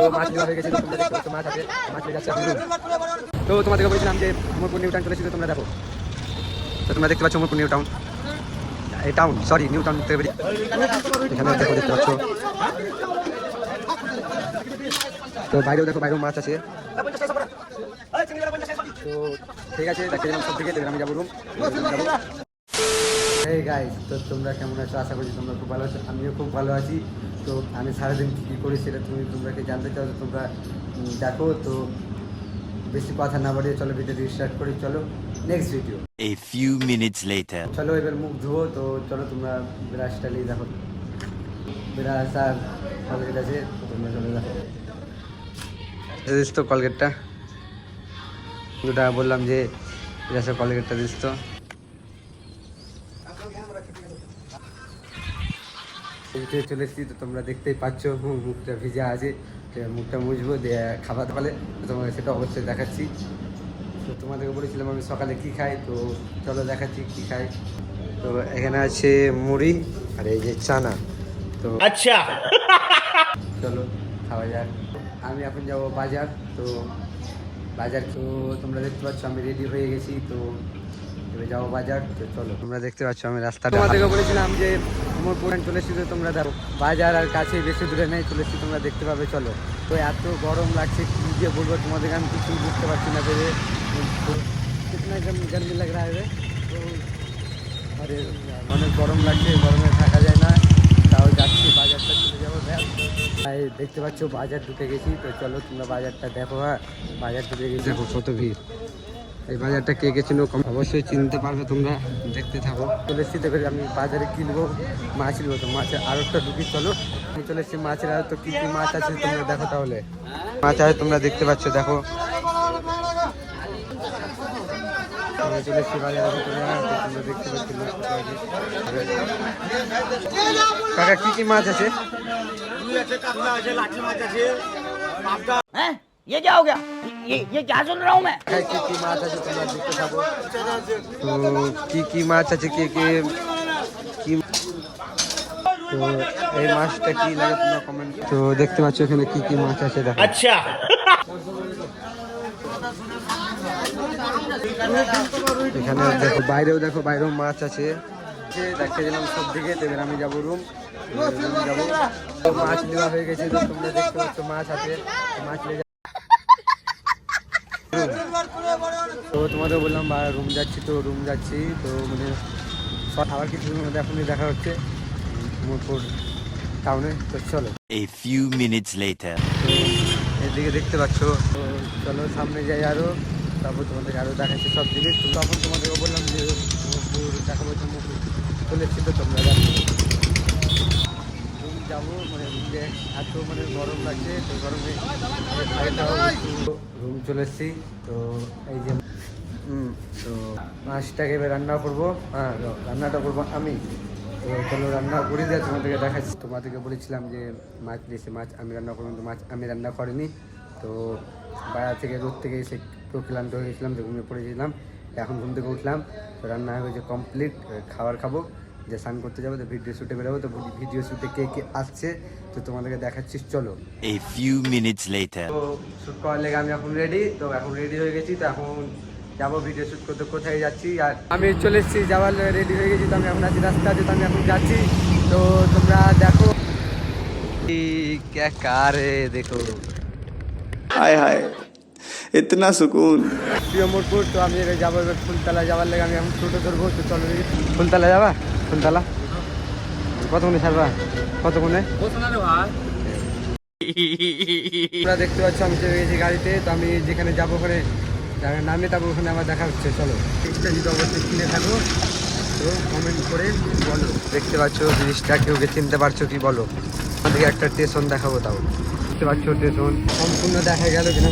তো মাছ নেওয়া হয়ে গেছে, তোমরা দেখতে পাচ্ছ মাছ আছে, মাছ নিয়ে যাচ্ছে এখন room। তো তোমাদেরকে বলেছিলাম যে মোমরপুর নিউ টাউন চলে এসেছে, তোমরা দেখো। তো তোমরা দেখতে পাচ্ছ মোমরপুর নিউ টাউন, এই টাউন সরি নিউ টাউন থেকে বেরিয়ে এখানে দেখো, দেখতে পাচ্ছ। তো বাইরেও দেখো, বাইরেও মাছ আছে। তো ঠিক আছে, দেখে দিলাম সব থেকে, আমি যাবো রুম। এই গাইস, তো তোমরা কেমন আছো? আশা করছি তোমরা খুব ভালো আছো, আমিও খুব ভালো আছি। তো আমি সারাদিন কী করি সেটা তোমরা কি জানতে চাও, তো তোমরা দেখো। তো বেশি কথা না বাড়িয়ে চলো ভিডিওটি স্টার্ট করি, চলো next video. A few minutes later. চলো এবার মুখ ধুবো, তো চলো তোমরা ব্রাশটা নিয়ে দেখো, ব্রাশ আর কলগেট আছে, তোমরা চলে দেখো। দিস তো কলগেটটা, দুটা বললাম যে ব্রাশ আর কলগেটটা দিস তো। চলে এসেছি, তো তোমরা দেখতেই পাচ্ছ মুখটা ভিজা আছে, মুখটা মুছবো দিয়ে খাবার পালে তোমাকে সেটা অবশ্যই দেখাচ্ছি। তো তোমাদেরকে বলেছিলাম আমি সকালে কি খাই, তো চলো দেখাচ্ছি কি খাই। তো এখানে আছে মুড়ি আর এই যে চানা। তো আচ্ছা চলো খাওয়া যাক। আমি এখন যাবো বাজার, তো বাজার তো তোমরা দেখতে পাচ্ছ আমি রেডি হয়ে গেছি, তো এবার যাবো বাজার। তো চলো, তোমরা দেখতে পাচ্ছ আমি রাস্তাটা, তোমাদেরকে বলেছিলাম যে আমার পুরান চলে এসেছি, তো তোমরা দেখো বাজার আর কাছে বেশি দূরে নেই, চলে এসেছি, তোমরা দেখতে পাবে। চলো, তো এত গরম লাগছে কী যে বলবো তোমাদেরকে, আমি কিছুই বুঝতে পারছি না ভেবে। কিতনা গরমি লাগ রা है, তো আরে অনেক গরম লাগছে, গরমে থাকা যায় না, তাও যাচ্ছি বাজারটা চলে যাবো। তাই দেখতে পাচ্ছ বাজার ঢুকে গেছি, তো চলো তোমরা বাজারটা দেখো। হ্যাঁ, বাজার ঢুকে গেছি, দেখো কত ভিড়। এই বাজারটা কে গেছিল অবশ্যই চিনতে পারবে, তোমরা দেখতে থাকো। চলে এসেছি, দেখো আমি বাজারে কিনবো মাছ নিবো, তো মাছের আড়তটা ঢুকি। চলো আমি চলে এসেছি মাছের আড়ত, তো কী কী মাছ আছে তোমরা দেখো। তাহলে মাছ আছে তোমরা দেখতে পাচ্ছ, দেখো চলে এসেছি বাজারে, তোমরা দেখতে পাচ্ছ। কাকা কী কী মাছ আছে? हैं? ये क्या हो गया? ये क्या सुन रहा हूँ मैं? কি কি মাছ আছে তোমরা দেখতে থাকো। তো কি কি মাছ আছে, কে কে কি, তো এই মাছটা কি লাগে তোমরা কমেন্ট। তো দেখতে পাচ্ছ এখানে কি কি মাছ আছে দেখো। अच्छा এখানে দেখো বাইরেও দেখো, বাইরেও মাছ আছে, দেখতে দিলাম সব দিকে। এবার আমি যাবো রুম, যাবো। তো মাছ নেওয়া হয়ে গেছে, তো তোমরা দেখতে পাচ্ছ মাছ আছে, মাছ নিয়ে তো তোমাদের বললাম রুম যাচ্ছি, তো রুম যাচ্ছি, তো মানে আবার কিছু মধ্যে এখনই দেখা হচ্ছে মোমরপুর টাউনে। তো চলো A few minutes later. তো এদিকে দেখতে পাচ্ছ, তো চলো সামনে যাই আরও, তারপর তোমাদের আরও দেখাচ্ছি সব জিনিস। তো তখন তোমাদেরকে বললাম যে মোমরপুর দেখাবো, তো মোমরপুর চলে এসছি, তো তোমরা দেখো রুম যাবো। মানে রুমে এত মানে গরম লাগছে, তো গরমে রুম চলে এসছি। তো এই যে তো মাছটাকে এবার রান্না করবো, হ্যাঁ রান্নাটা করবো আমি। তো চলো রান্না করে দিয়ে তোমাদেরকে দেখাচ্ছি। তোমাদেরকে বলেছিলাম যে মাছ দিয়েছে, মাছ আমি রান্না করবো, তো মাছ আমি রান্না করিনি। তো বাইরে থেকে রোদ থেকে এসে একটু ক্লান্ত হয়ে গেছিলাম, তো ঘুমিয়ে পড়েছিলাম। এখন ঘুম থেকে উঠলাম, তো রান্না হয়ে গেছে কমপ্লিট, খাবার খাবো, যে স্নান করতে যাবো, তো ভিডিও শ্যুটে বেরোবো। তো ভিডিও শ্যুটে কে কে আসছে তো তোমাদেরকে দেখাচ্ছি, চলো। A few minutes later. তো শ্যুট করার লেগে আমি এখন রেডি, তো এখন রেডি হয়ে গেছি, তো এখন যাবো ভিডিও শ্যুট করতে। কোথায় যাচ্ছি আর আমি চলে এসেছি, যাওয়ার রেডি হয়ে গেছি, তো আমি এখন আছি রাস্তা আছে, তো আমি এখন যাচ্ছি। তো তোমরা দেখো क्या कार है, देखो हाय हाय इतना सुकून। মোমরপুর। তো আমি এবার যাবো, এবার ফুলতলা যাওয়ার লেগে আমি এখন টোটো ধরবো। তো চলো ফুলতলা যাবা, ফুলতলা কতক্ষণে ছাড়বা, কতক্ষণে তোমরা দেখতে পাচ্ছ আমি চলে গেছি গাড়িতে। তো আমি যেখানে যাবো ওখানে নামে, তারপর ওখানে আমার দেখা হচ্ছে। চলো জিনিসটা যদি অবশ্যই কিনে থাকো, তো কমেন্ট করে বলো। দেখতে পাচ্ছ জিনিসটা, কেউ চিনতে পারছো কি বলো। আমাদেরকে একটা স্টেশন দেখাবো, তাও দেখতে পাচ্ছ স্টেশন সম্পূর্ণ দেখা গেল কিনা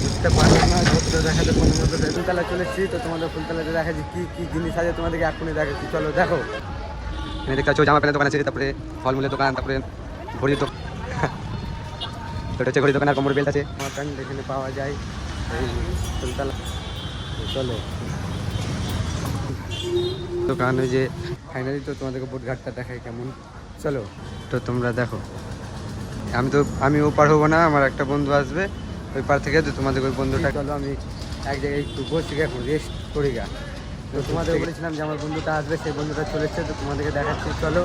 বুঝতে পারলাম না, যতটা দেখাতে পারলাম না। ফুলতলা চলে এসেছি, তো তোমাদের ফুলতলাতে দেখাচ্ছি কী কী জিনিস আছে, তোমাদেরকে এখনই দেখাচ্ছি, চলো দেখো। এখানে দেখতে পাচ্ছ জামা প্যান্টের দোকান আছে, তারপরে ফলমূলের দোকান, তারপরে ঘড়ির দোকান, ওটা হচ্ছে ঘড়ির দোকান, আর কোমর বেল্ট আছে, জামা প্যান্ট এখানে পাওয়া যায় এই ফুলতলা। চলো দোকান ওই যে ফাইনালি, তো তোমাদেরকে বোটঘাটটা দেখাই কেমন, চলো। তো তোমরা দেখো আমি ওপার হবো না, আমার একটা বন্ধু আসবে ওই পার থেকে, তো তোমাদের ওই বন্ধুটা চলো আমি এক জায়গায় একটু বসে গিয়ে এখন রেস্ট করি গা। তো তোমাদের বলেছিলাম যে আমার বন্ধুটা আসবে, সেই বন্ধুটা চলেছে, তো তোমাদেরকে দেখাচ্ছি চলো।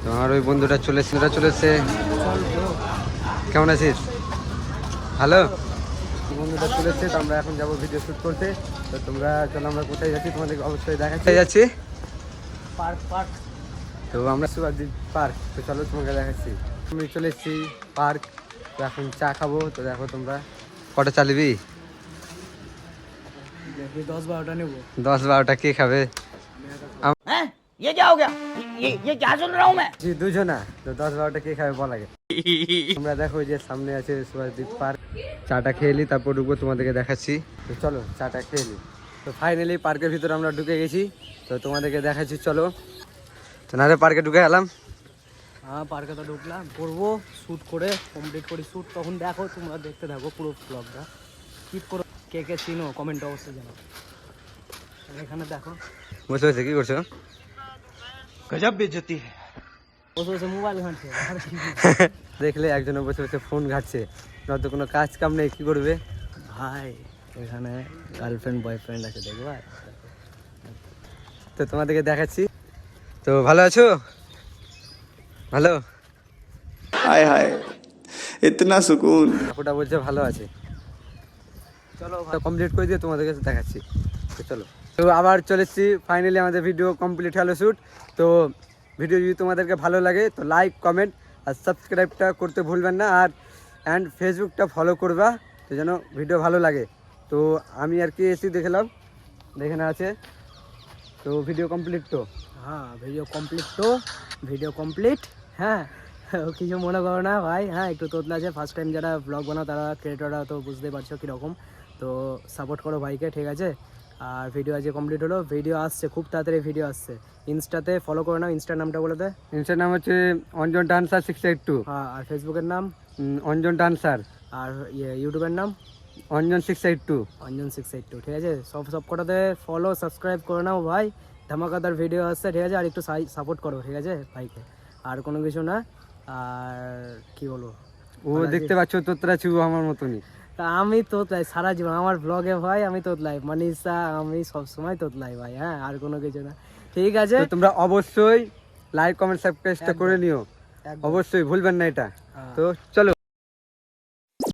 তো আমার ওই বন্ধুটা চলেছে। কেমন আছিস? হ্যালো, বন্ধুটা চলেছে, তো আমরা এখন যাবো ভিডিও শ্যুট করতে। তো তোমরা চলো আমরা কোথায় যাচ্ছি তোমাদেরকে অবশ্যই দেখাচ্ছি। যাচ্ছি पार्क তো আমরা সুভাদ্বীপ পার্ক, তো চলো তোমাকে দেখাচ্ছি। আমি চলে এসেছি পার্ক, তো এখন চা খাবো। তো দেখো তোমরা কটা চা নিবি? 10-12টা নেব। 10-12টা কে খাবে? हैं ये क्या हो गया? ये क्या सुन रहा हूँ मैं? দুজনা, তো 10-12টা কে খাবে বল আগে। তোমরা দেখো যে সামনে আছে সুভাদ্বীপ পার্ক, চাটা খেয়ে নি তারপর ঢুকবো, তোমাদেরকে দেখাচ্ছি। তো চলো চাটা খেয়ে নি। তো ফাইনালি পার্কের ভিতরে আমরা ঢুকে গেছি, তো তোমাদেরকে দেখাচ্ছি চলো। তো না পার্কে ঢুকে গেলাম। हाँ पार्के तो ढुकलाम করবো শ্যুট করে কমপ্লিট করি শ্যুট, তখন দেখো তোমরা দেখতে থাকো পুরো ব্লগটা, স্কিপ করো। কে কে চিনো কমেন্ট অবশ্যই জানাও। এখানে দেখো বসে বসে কি করছো? বসে বসে মোবাইল ঘাঁটছে। দেখলে একজনে বসে বসে ফোন ঘাটছে, নয়তো কোনো কাজ কাম নেই, কি করবে ভাই এখানে গার্লফ্রেন্ড বয়ফ্রেন্ড আছে দেখবা। তো তোমাদেরকে দেখাচ্ছি। তো ভালো আছো? ভালো? हाय हाय इतना सुकून। আপুটা বলছে ভালো আছে। চলো কমপ্লিট করে দিয়ে তোমাদের কাছে দেখাচ্ছি। তো চলো, তো আবার চলে এসেছি ফাইনালি, আমাদের ভিডিও কমপ্লিট হলো শ্যুট। তো ভিডিও যদি তোমাদেরকে ভালো লাগে তো লাইক কমেন্ট আর সাবস্ক্রাইবটা করতে ভুলবেন না, আর অ্যান্ড ফেসবুকটা ফলো করবা, তো যেন ভিডিও ভালো লাগে। তো আমি আর কি এসি দেখলাম, দেখে না আছে। তো ভিডিও কমপ্লিট তো হ্যাঁ ভিডিও কমপ্লিট হ্যাঁ। কিছু মনে করো না ভাই, হ্যাঁ একটু তোতলা আছে, ফার্স্ট টাইম যারা ব্লগ বানাও তারা ক্রিয়েটররা তো বুঝতে পারছো কীরকম। তো সাপোর্ট করো ভাইকে, ঠিক আছে। আর ভিডিও আজকে কমপ্লিট হলো, ভিডিও আসছে খুব তাড়াতাড়ি, ভিডিও আসছে। ইনস্টাতে ফলো করে নাও, ইনস্টার নামটা বলে দে। ইনস্টার নাম হচ্ছে অঞ্জন ডান্সার 682। হ্যাঁ আর ফেসবুকের নাম অঞ্জন ডান্সার, আর ইউটিউবের নাম অঞ্জন 682। অঞ্জন 682, ঠিক আছে। সব কটাতে ফলো সাবস্ক্রাইব করে নাও ভাই, ধামাকাদার ভিডিও আসছে, ঠিক আছে। আর একটু সাপোর্ট করো, ঠিক আছে ভাইকে, আর কোনো কিছু না। আর কি বলবো, ও দেখতে পাচ্ছ তোতরা ছিল আমার মতনই। তা আমি তোতলাই সারা জীবন, আমার ব্লগে ভাই আমি তোতলাই, মানিসা আমি সবসময় তোতলাই ভাই, হ্যাঁ আর কোনো কিছু না, ঠিক আছে। তো তোমরা অবশ্যই লাইক কমেন্ট সাবস্ক্রাইবটা করে নিও, অবশ্যই ভুলবেন না এটা। তো চলো।